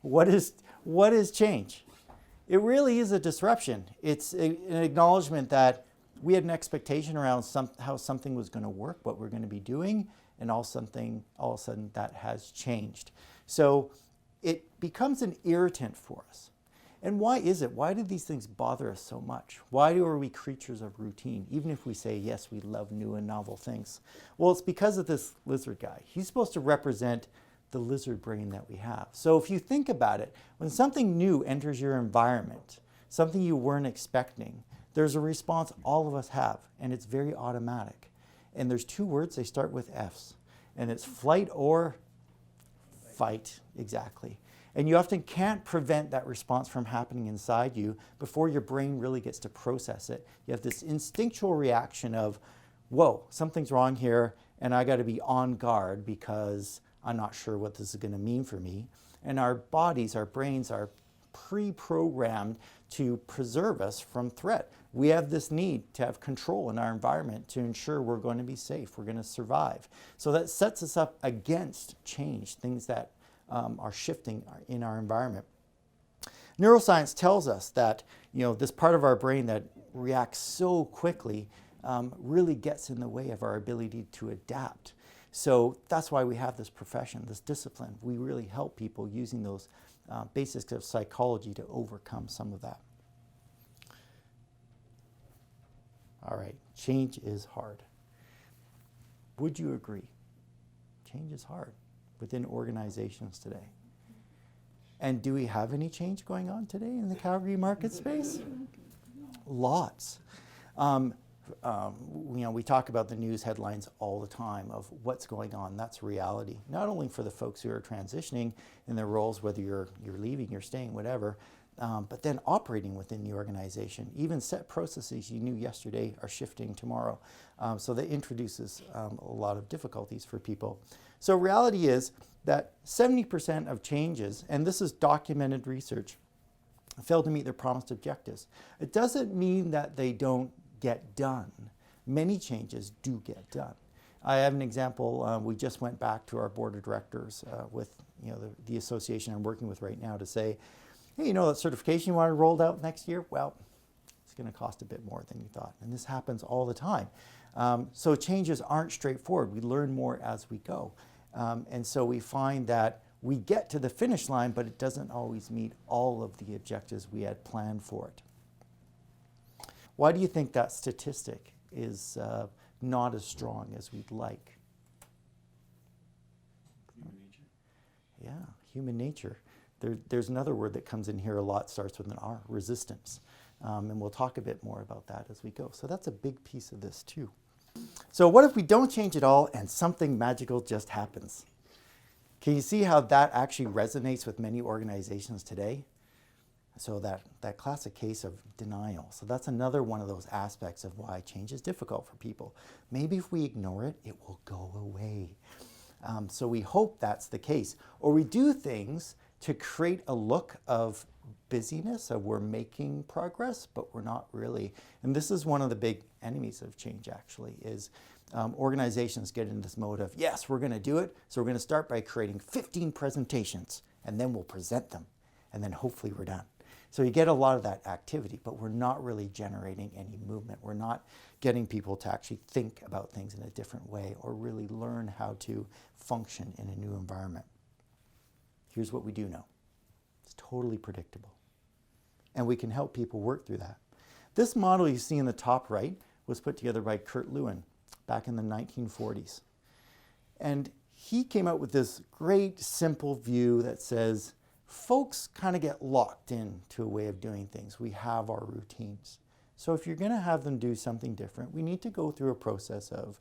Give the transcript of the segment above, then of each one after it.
What is change? It really is a disruption. It's an acknowledgement that we had an expectation around how something was going to work, what we're going to be doing, and all of a sudden that has changed. So it becomes an irritant for us. And why is it? Why do these things bother us so much? Why are we creatures of routine, even if we say, yes, we love new and novel things? Well, it's because of this lizard guy. He's supposed to represent the lizard brain that we have. So if you think about it, when something new enters your environment, something you weren't expecting, there's a response all of us have, and it's very automatic. And there's two words, they start with F's, and it's flight or fight, exactly. And you often can't prevent that response from happening inside you before your brain really gets to process it. You have this instinctual reaction of, whoa, something's wrong here, and I got to be on guard because I'm not sure what this is going to mean for me. And our bodies, our brains are pre-programmed to preserve us from threat. We have this need to have control in our environment to ensure we're going to be safe, we're going to survive. So that sets us up against change, things that are shifting in our environment. Neuroscience tells us that this part of our brain that reacts so quickly really gets in the way of our ability to adapt. So that's why we have this profession, this discipline. We really help people using those basics of psychology to overcome some of that. All right, change is hard. Would you agree? Change is hard within organizations today. And do we have any change going on today in the Calgary market space? Lots. We talk about the news headlines all the time of what's going on. That's reality. Not only for the folks who are transitioning in their roles, whether you're leaving, you're staying, whatever, but then operating within the organization. Even set processes you knew yesterday are shifting tomorrow. So that introduces a lot of difficulties for people. So reality is that 70% of changes, and this is documented research, fail to meet their promised objectives. It doesn't mean that they don't get done. Many changes do get done. I have an example. We just went back to our board of directors with the association I'm working with right now to say, hey, that certification you want to roll out next year? Well, it's going to cost a bit more than you thought. And this happens all the time. So changes aren't straightforward. We learn more as we go. And so we find that we get to the finish line, but it doesn't always meet all of the objectives we had planned for it. Why do you think that statistic is not as strong as we'd like? Human nature. Yeah, human nature. There's another word that comes in here a lot, starts with an R, resistance. And we'll talk a bit more about that as we go. So that's a big piece of this too. So what if we don't change at all and something magical just happens? Can you see how that actually resonates with many organizations today? So that classic case of denial. So that's another one of those aspects of why change is difficult for people. Maybe if we ignore it, it will go away. So we hope that's the case. Or we do things to create a look of busyness, of we're making progress, but we're not really. And this is one of the big enemies of change, actually, is organizations get into this mode of, yes, we're going to do it. So we're going to start by creating 15 presentations, and then we'll present them. And then hopefully we're done. So you get a lot of that activity, but we're not really generating any movement. We're not getting people to actually think about things in a different way or really learn how to function in a new environment. Here's what we do know. It's totally predictable. And we can help people work through that. This model you see in the top right was put together by Lewin back in the 1940s. And he came out with this great simple view that says, folks kind of get locked into a way of doing things. We have our routines. So if you're going to have them do something different, we need to go through a process of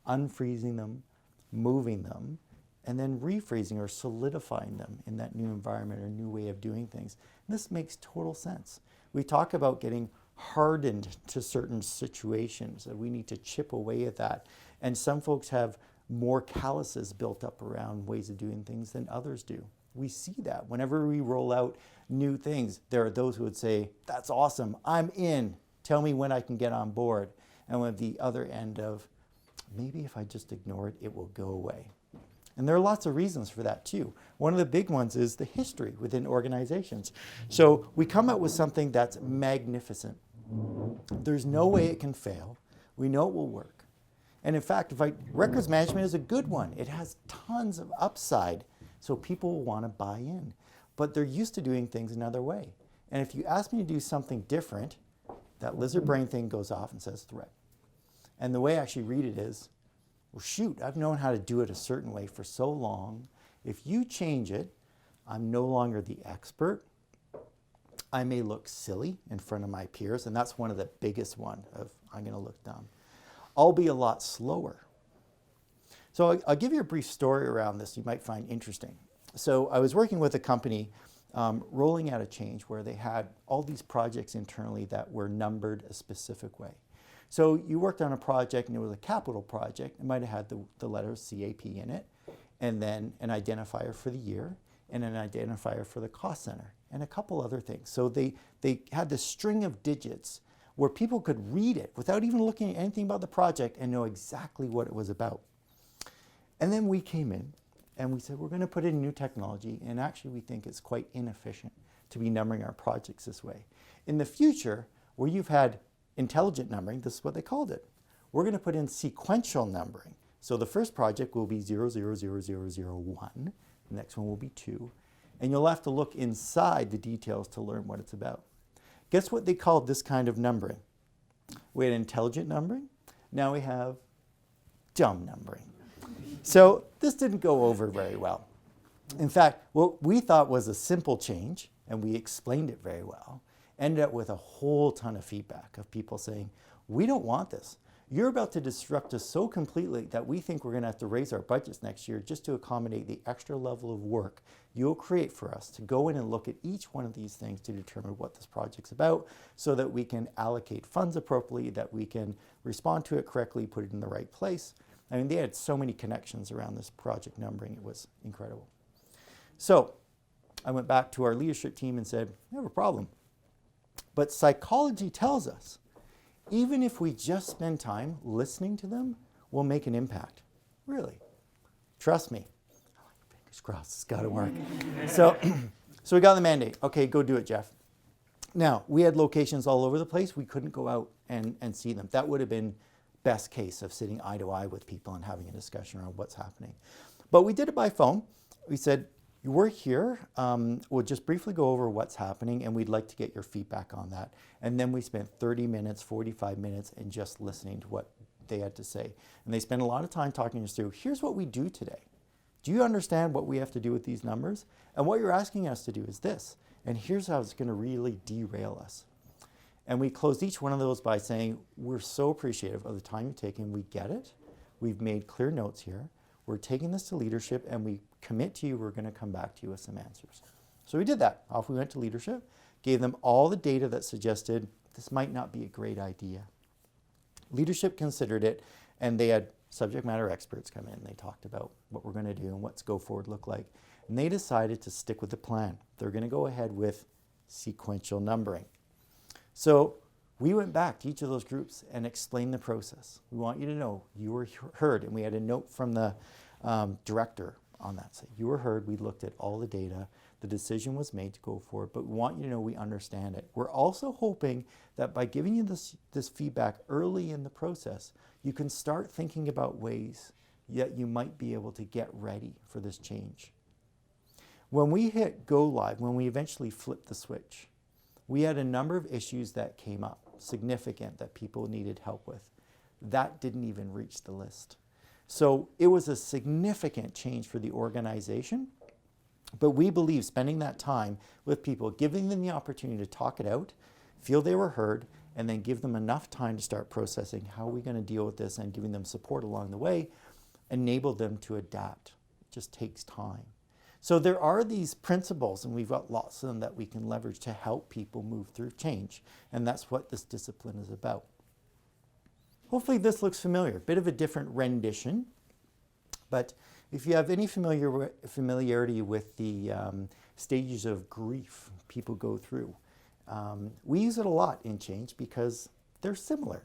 unfreezing them, moving them, and then refreezing or solidifying them in that new environment or new way of doing things. And this makes total sense. We talk about getting hardened to certain situations, that we need to chip away at that. And some folks have more calluses built up around ways of doing things than others do. We see that. Whenever we roll out new things, there are those who would say, that's awesome, I'm in, tell me when I can get on board. And with the other end of, maybe if I just ignore it, it will go away. And there are lots of reasons for that too. One of the big ones is the history within organizations. So we come up with something that's magnificent. There's no way it can fail. We know it will work. And in fact, records management is a good one. It has tons of upside, so people will want to buy in. But they're used to doing things another way. And if you ask me to do something different, that lizard brain thing goes off and says threat. And the way I actually read it is, well, shoot, I've known how to do it a certain way for so long. If you change it, I'm no longer the expert. I may look silly in front of my peers, and that's one of the biggest one of I'm going to look dumb. I'll be a lot slower. So I'll give you a brief story around this you might find interesting. So I was working with a company rolling out a change where they had all these projects internally that were numbered a specific way. So you worked on a project and it was a capital project. It might have had the letters CAP in it, and then an identifier for the year, and an identifier for the cost center, and a couple other things. So they had this string of digits where people could read it without even looking at anything about the project and know exactly what it was about. And then we came in and we said, we're going to put in new technology, and actually we think it's quite inefficient to be numbering our projects this way. In the future, where you've had intelligent numbering, this is what they called it. We're going to put in sequential numbering. So the first project will be 000001, the next one will be 2, and you'll have to look inside the details to learn what it's about. Guess what they called this kind of numbering? We had intelligent numbering, now we have dumb numbering. So this didn't go over very well. In fact, what we thought was a simple change, and we explained it very well, ended up with a whole ton of feedback of people saying, we don't want this. You're about to disrupt us so completely that we think we're going to have to raise our budgets next year just to accommodate the extra level of work you'll create for us to go in and look at each one of these things to determine what this project's about so that we can allocate funds appropriately, that we can respond to it correctly, put it in the right place. I mean, they had so many connections around this project numbering. It was incredible. So I went back to our leadership team and said, we have a problem. But psychology tells us, even if we just spend time listening to them, we'll make an impact. Really. Trust me. Fingers crossed, it's got to work. So we got the mandate. Okay, go do it, Jeff. Now, we had locations all over the place. We couldn't go out and see them. That would have been best case of sitting eye to eye with people and having a discussion around what's happening. But we did it by phone. We said, we're here, we'll just briefly go over what's happening and we'd like to get your feedback on that. And then we spent 30 minutes, 45 minutes and just listening to what they had to say. And they spent a lot of time talking us through, here's what we do today. Do you understand what we have to do with these numbers? And what you're asking us to do is this. And here's how it's going to really derail us. And we closed each one of those by saying, we're so appreciative of the time you've taken. We get it. We've made clear notes here. We're taking this to leadership and we commit to you, we're going to come back to you with some answers. So we did that. Off we went to leadership, gave them all the data that suggested this might not be a great idea. Leadership considered it, and they had subject matter experts come in. They talked about what we're going to do and what's go forward look like. And they decided to stick with the plan. They're going to go ahead with sequential numbering. So we went back to each of those groups and explained the process. We want you to know you were heard, and we had a note from the director on that. So you were heard, we looked at all the data, the decision was made to go forward, but we want you to know we understand it. We're also hoping that by giving you this feedback early in the process, you can start thinking about ways that you might be able to get ready for this change. When we hit go live, when we eventually flipped the switch, we had a number of issues that came up, significant, that people needed help with. That didn't even reach the list. So it was a significant change for the organization, but we believe spending that time with people, giving them the opportunity to talk it out, feel they were heard, and then give them enough time to start processing how are we going to deal with this and giving them support along the way, enable them to adapt. It just takes time. So there are these principles, and we've got lots of them that we can leverage to help people move through change, and that's what this discipline is about. Hopefully this looks familiar, a bit of a different rendition, but if you have any familiarity with the stages of grief people go through, we use it a lot in change because they're similar.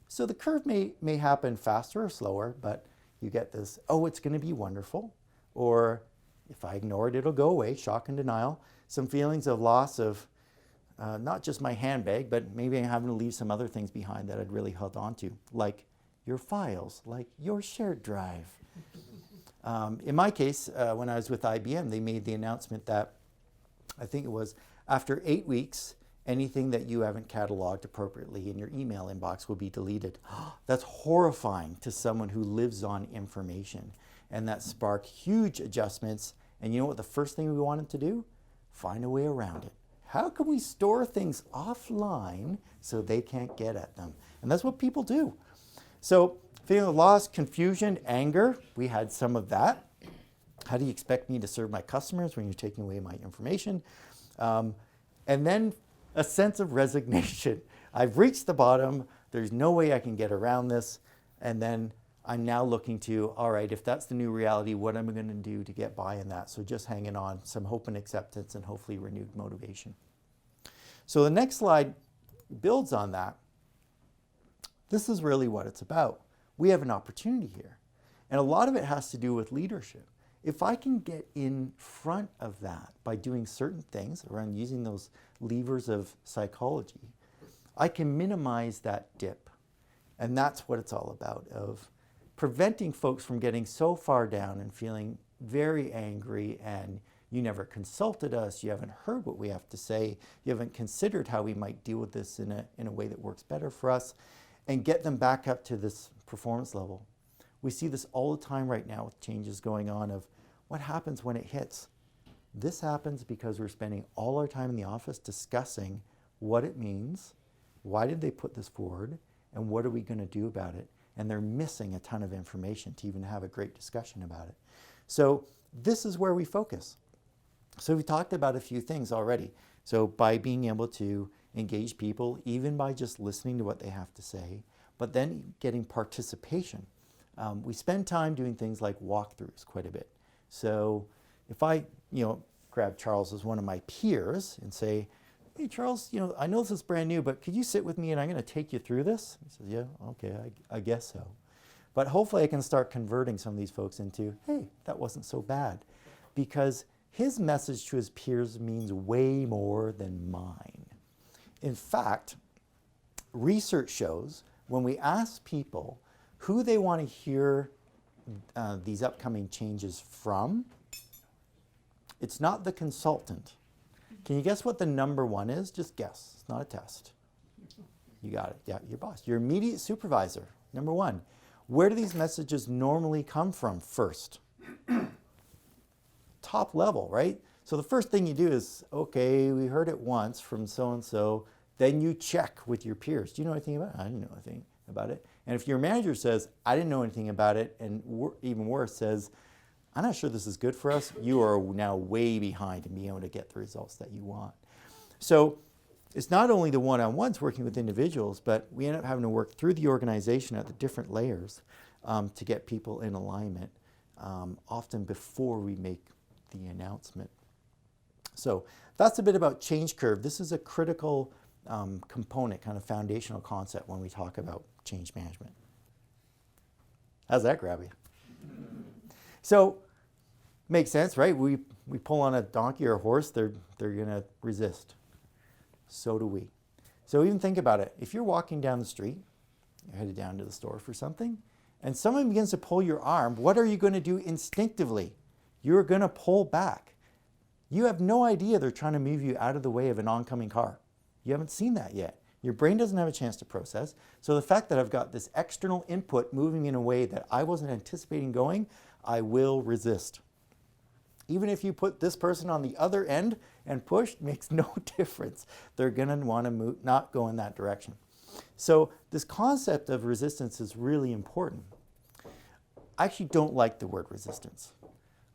So the curve may happen faster or slower, but you get this, oh, it's going to be wonderful, or if I ignore it, it'll go away, shock and denial. Some feelings of loss of not just my handbag, but maybe I'm having to leave some other things behind that I'd really held on to, like your files, like your shared drive. In my case, when I was with IBM, they made the announcement that, I think it was after 8 weeks, anything that you haven't cataloged appropriately in your email inbox will be deleted. That's horrifying to someone who lives on information. And that sparked huge adjustments. And you know what the first thing we wanted to do? Find a way around it. How can we store things offline so they can't get at them? And that's what people do. So feeling of loss, confusion, anger, we had some of that. How do you expect me to serve my customers when you're taking away my information? And then a sense of resignation. I've reached the bottom. There's no way I can get around this. And then I'm now looking to, all right, if that's the new reality, what am I going to do to get by in that? So just hanging on, some hope and acceptance, and hopefully renewed motivation. So the next slide builds on that. This is really what it's about. We have an opportunity here. And a lot of it has to do with leadership. If I can get in front of that by doing certain things around using those levers of psychology, I can minimize that dip. And that's what it's all about, of preventing folks from getting so far down and feeling very angry, and you never consulted us, you haven't heard what we have to say, you haven't considered how we might deal with this in a way that works better for us, and get them back up to this performance level. We see this all the time right now with changes going on of what happens when it hits. This happens because we're spending all our time in the office discussing what it means, why did they put this forward, and what are we going to do about it? And they're missing a ton of information to even have a great discussion about it. So this is where we focus. So we talked about a few things already. So by being able to engage people, even by just listening to what they have to say, but then getting participation. We spend time doing things like walkthroughs quite a bit. So if I, grab Charles as one of my peers and say, hey, Charles, I know this is brand new, but could you sit with me and I'm going to take you through this? He says, yeah, okay, I guess so. But hopefully I can start converting some of these folks into, hey, that wasn't so bad. Because his message to his peers means way more than mine. In fact, research shows when we ask people who they want to hear these upcoming changes from, it's not the consultant. Can you guess what the number one is? Just guess. It's not a test. You got it. Yeah, your boss. Your immediate supervisor, number one. Where do these messages normally come from first? Top level, right? So the first thing you do is, okay, we heard it once from so-and-so. Then you check with your peers. Do you know anything about it? I didn't know anything about it. And if your manager says, I didn't know anything about it, and even worse, says, I'm not sure this is good for us, you are now way behind in being able to get the results that you want. So it's not only the one-on-ones working with individuals, but we end up having to work through the organization at the different layers to get people in alignment, often before we make the announcement. So that's a bit about change curve. This is a critical component, kind of foundational concept when we talk about change management. How's that grab you? So, makes sense, right? We pull on a donkey or a horse, they're going to resist. So do we. So even think about it. If you're walking down the street, you're headed down to the store for something, and someone begins to pull your arm, what are you going to do instinctively? You're going to pull back. You have no idea they're trying to move you out of the way of an oncoming car. You haven't seen that yet. Your brain doesn't have a chance to process. So the fact that I've got this external input moving in a way that I wasn't anticipating going, I will resist. Even if you put this person on the other end and push, makes no difference. They're going to want to move, not go in that direction. So this concept of resistance is really important. I actually don't like the word resistance.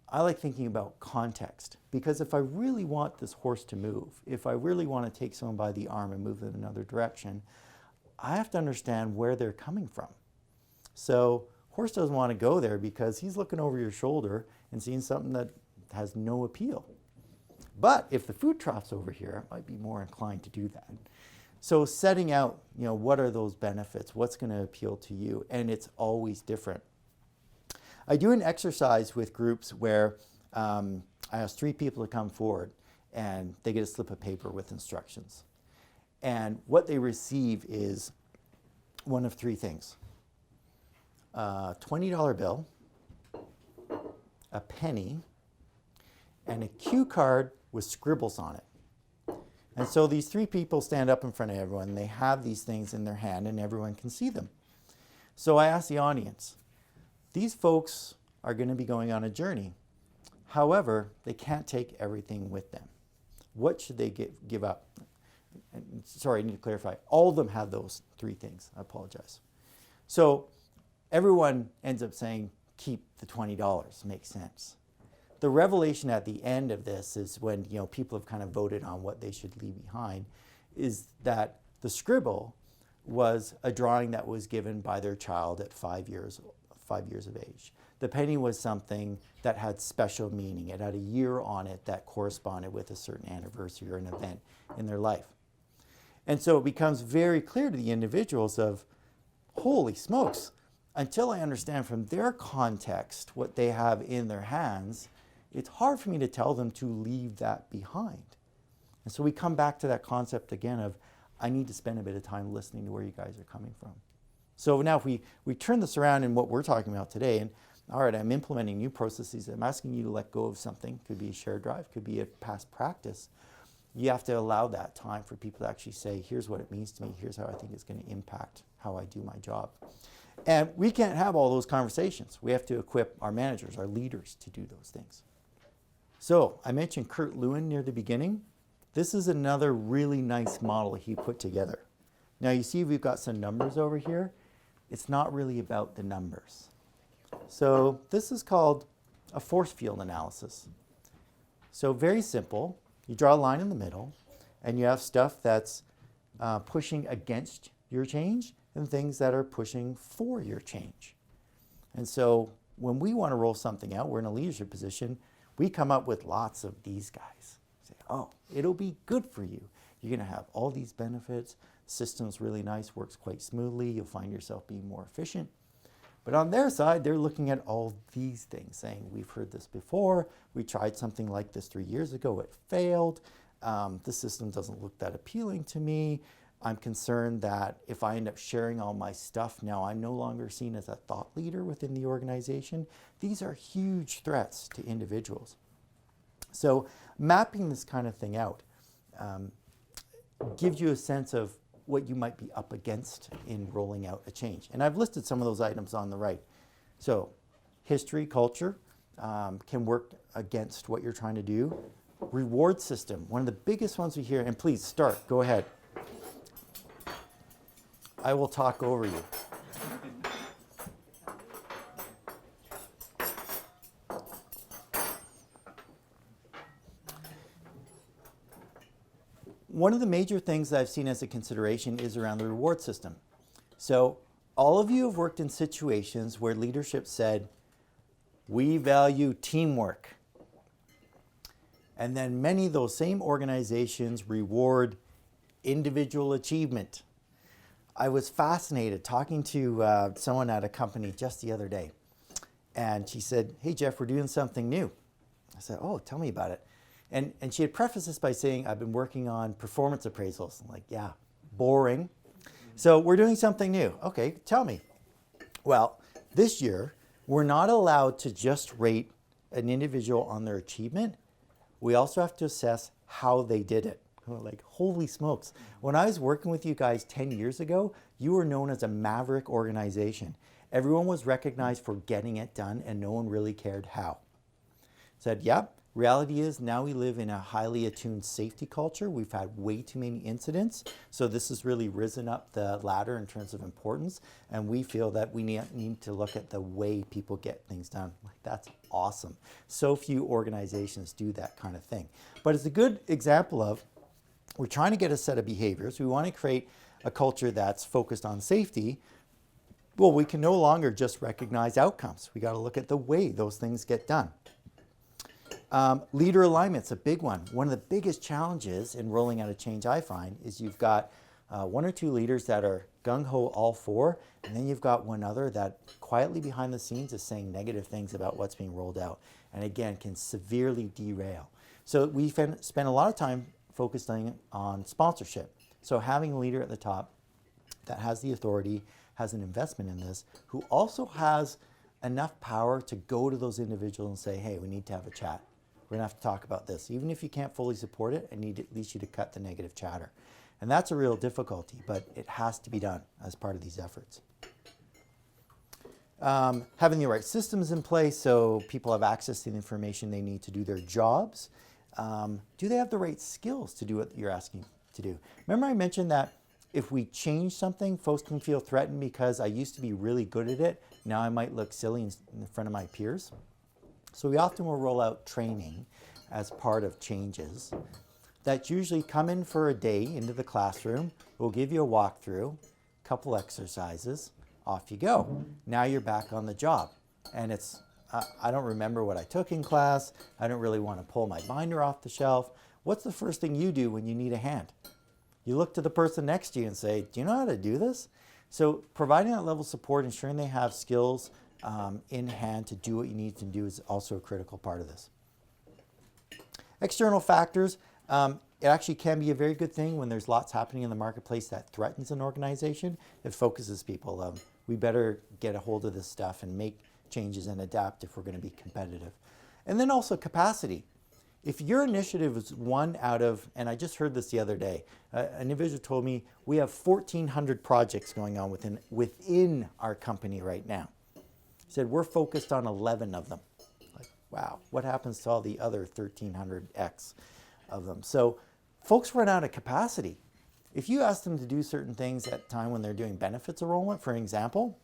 I like thinking about context, because if I really want this horse to move, if I really want to take someone by the arm and move them in another direction, I have to understand where they're coming from. So horse doesn't want to go there because he's looking over your shoulder and seeing something that has no appeal. But if the food trough's over here, I might be more inclined to do that. So setting out, what are those benefits? What's going to appeal to you? And it's always different. I do an exercise with groups where I ask 3 people to come forward and they get a slip of paper with instructions. And what they receive is one of 3 things. A $20 bill, a penny, and a cue card with scribbles on it. And so these 3 people stand up in front of everyone. They have these things in their hand and everyone can see them. So I asked the audience, these folks are going to be going on a journey. However, they can't take everything with them. What should they give up? And sorry, I need to clarify. All of them have those 3 things. I apologize. So everyone ends up saying, keep the $20. Makes sense. The revelation at the end of this is when people have kind of voted on what they should leave behind, is that the scribble was a drawing that was given by their child at 5 years of age. The penny was something that had special meaning. It had a year on it that corresponded with a certain anniversary or an event in their life. And so it becomes very clear to the individuals of, holy smokes, until I understand from their context what they have in their hands, it's hard for me to tell them to leave that behind. And so we come back to that concept again of, I need to spend a bit of time listening to where you guys are coming from. So now if we turn this around in what we're talking about today, and all right, I'm implementing new processes, I'm asking you to let go of something, could be a shared drive, could be a past practice. You have to allow that time for people to actually say, here's what it means to me, here's how I think it's going to impact how I do my job. And we can't have all those conversations. We have to equip our managers, our leaders to do those things. So I mentioned Kurt Lewin near the beginning. This is another really nice model he put together. Now you see we've got some numbers over here. It's not really about the numbers. So this is called a force field analysis. So very simple. You draw a line in the middle and you have stuff that's pushing against your change and things that are pushing for your change. And so when we want to roll something out, we're in a leadership position, we come up with lots of these guys. Say, oh, it'll be good for you. You're going to have all these benefits. System's really nice, works quite smoothly. You'll find yourself being more efficient. But on their side, they're looking at all these things, saying, we've heard this before. We tried something like this 3 years ago. It failed. The system doesn't look that appealing to me. I'm concerned that if I end up sharing all my stuff, now I'm no longer seen as a thought leader within the organization. These are huge threats to individuals. So mapping this kind of thing out gives you a sense of what you might be up against in rolling out a change. And I've listed some of those items on the right. So history, culture can work against what you're trying to do. Reward system, one of the biggest ones we hear, and please start, go ahead. I will talk over you. One of the major things that I've seen as a consideration is around the reward system. So all of you have worked in situations where leadership said, we value teamwork. And then many of those same organizations reward individual achievement. I was fascinated talking to someone at a company just the other day. And she said, hey, Jeff, we're doing something new. I said, oh, tell me about it. And she had prefaced this by saying, I've been working on performance appraisals. I'm like, yeah, boring. So we're doing something new. Okay, tell me. Well, this year, we're not allowed to just rate an individual on their achievement. We also have to assess how they did it. We're like, holy smokes. When I was working with you guys 10 years ago, you were known as a maverick organization. Everyone was recognized for getting it done and no one really cared how. Said, yep. Reality is now we live in a highly attuned safety culture. We've had way too many incidents. So this has really risen up the ladder in terms of importance. And we feel that we need to look at the way people get things done. Like, that's awesome. So few organizations do that kind of thing. But it's a good example of, we're trying to get a set of behaviors. We want to create a culture that's focused on safety. Well, we can no longer just recognize outcomes. We got to look at the way those things get done. Leader alignment's a big one. One of the biggest challenges in rolling out a change I find is you've got 1 or 2 leaders that are gung-ho all for, and then you've got one other that quietly behind the scenes is saying negative things about what's being rolled out, and again can severely derail. So we spend a lot of time focusing on sponsorship. So having a leader at the top that has the authority, has an investment in this, who also has enough power to go to those individuals and say, hey, we need to have a chat. We're going to have to talk about this. Even if you can't fully support it, I need at least you to cut the negative chatter. And that's a real difficulty, but it has to be done as part of these efforts. Having the right systems in place so people have access to the information they need to do their jobs. Do they have the right skills to do what you're asking to do? Remember I mentioned that if we change something, folks can feel threatened because I used to be really good at it. Now I might look silly in front of my peers. So we often will roll out training as part of changes that usually come in for a day into the classroom. We'll give you a walkthrough, a couple exercises, off you go. Now you're back on the job. And it's, I don't remember what I took in class. I don't really want to pull my binder off the shelf. What's the first thing you do when you need a hand? You look to the person next to you and say, do you know how to do this? So providing that level of support, ensuring they have skills in hand to do what you need to do is also a critical part of this. External factors, it actually can be a very good thing when there's lots happening in the marketplace that threatens an organization. It focuses people. We better get a hold of this stuff and make changes and adapt if we're going to be competitive. And then also capacity. If your initiative is one out of, and I just heard this the other day, an individual told me we have 1,400 projects going on within our company right now. He said we're focused on 11 of them. Like, wow, what happens to all the other 1,300x of them? So folks run out of capacity. If you ask them to do certain things at a time when they're doing benefits enrollment, for example,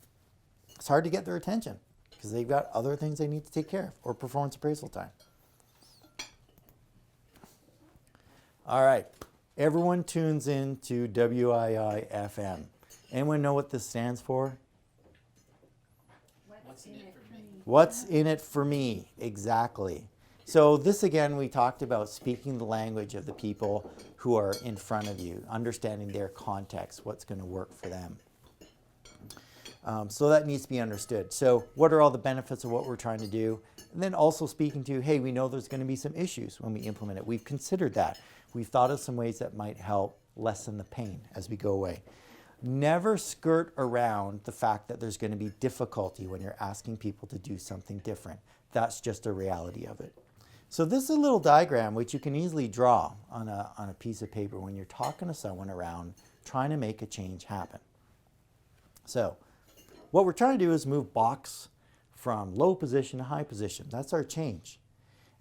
it's hard to get their attention because they've got other things they need to take care of or performance appraisal time. All right, everyone tunes in to WII-FM. Anyone know what this stands for? What's in it for me? What's in it for me? Exactly. So this again, we talked about speaking the language of the people who are in front of you, understanding their context, what's going to work for them. So that needs to be understood. So what are all the benefits of what we're trying to do? And then also speaking to, hey, we know there's going to be some issues when we implement it. We've considered that. We've thought of some ways that might help lessen the pain as we go away. Never skirt around the fact that there's going to be difficulty when you're asking people to do something different. That's just a reality of it. So this is a little diagram which you can easily draw on a piece of paper when you're talking to someone around trying to make a change happen. So what we're trying to do is move box from low position to high position. That's our change.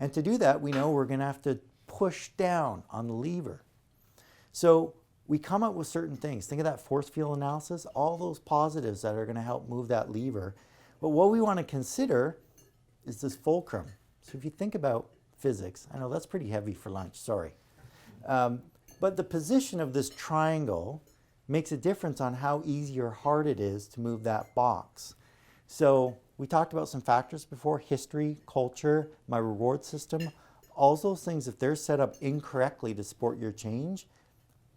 And to do that, we know we're going to have to push down on the lever. So we come up with certain things. Think of that force field analysis, all those positives that are going to help move that lever. But what we want to consider is this fulcrum. So if you think about physics, I know that's pretty heavy for lunch, sorry. But the position of this triangle makes a difference on how easy or hard it is to move that box. So we talked about some factors before, history, culture, my reward system. All those things, if they're set up incorrectly to support your change,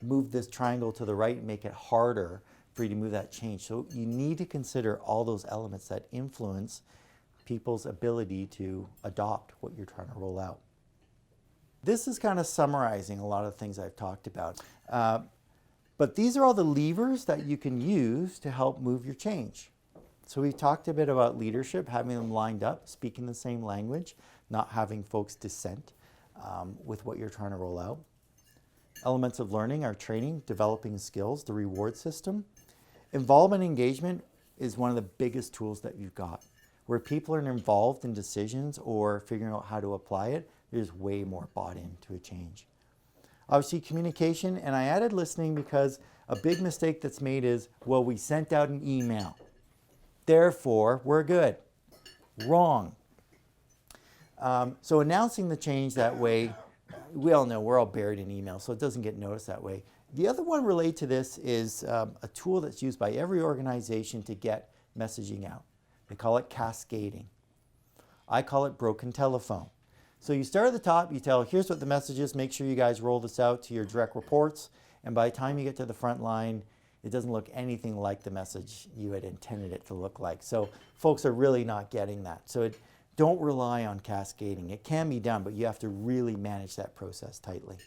move this triangle to the right and make it harder for you to move that change. So you need to consider all those elements that influence people's ability to adopt what you're trying to roll out. This is kind of summarizing a lot of things I've talked about. But these are all the levers that you can use to help move your change. So we've talked a bit about leadership, having them lined up, speaking the same language, not having folks dissent with what you're trying to roll out. Elements of learning are training, developing skills, the reward system. Involvement and engagement is one of the biggest tools that you've got. Where people are involved in decisions or figuring out how to apply it, there's way more bought into a change. Obviously communication, and I added listening because a big mistake that's made is, well, we sent out an email, therefore we're good. Wrong. So announcing the change that way, we all know we're all buried in email, so it doesn't get noticed that way. The other one related to this is a tool that's used by every organization to get messaging out. They call it cascading. I call it broken telephone. So you start at the top, you tell, here's what the message is, make sure you guys roll this out to your direct reports, and by the time you get to the front line, it doesn't look anything like the message you had intended it to look like. So folks are really not getting that. So don't rely on cascading. It can be done, but you have to really manage that process tightly.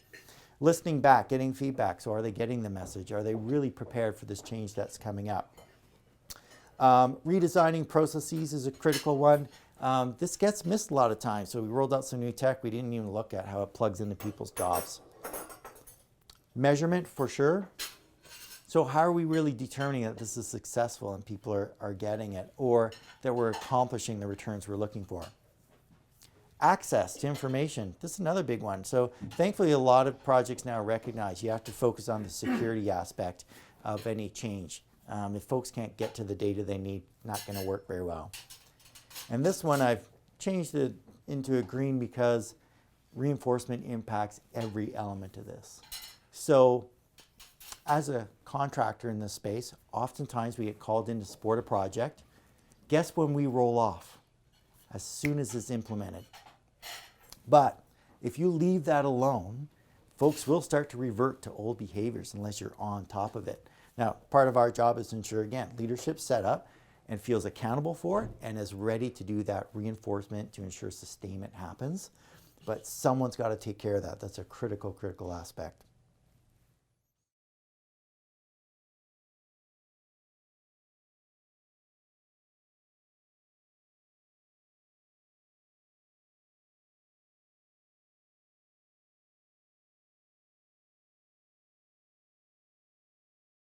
Listening back, getting feedback. So are they getting the message? Are they really prepared for this change that's coming up? Redesigning processes is a critical one. This gets missed a lot of times. So we rolled out some new tech. We didn't even look at how it plugs into people's jobs. Measurement for sure. So how are we really determining that this is successful and people are getting it, or that we're accomplishing the returns we're looking for? Access to information. This is another big one. So thankfully, a lot of projects now recognize you have to focus on the security aspect of any change. If folks can't get to the data they need, not going to work very well. And this one, I've changed it into a green because reinforcement impacts every element of this. So as a contractor in this space, oftentimes we get called in to support a project. Guess when we roll off? As soon as it's implemented. But if you leave that alone, folks will start to revert to old behaviors unless you're on top of it. Now, part of our job is to ensure, again, leadership's set up and feels accountable for it and is ready to do that reinforcement to ensure sustainment happens. But someone's got to take care of that. That's a critical, critical aspect.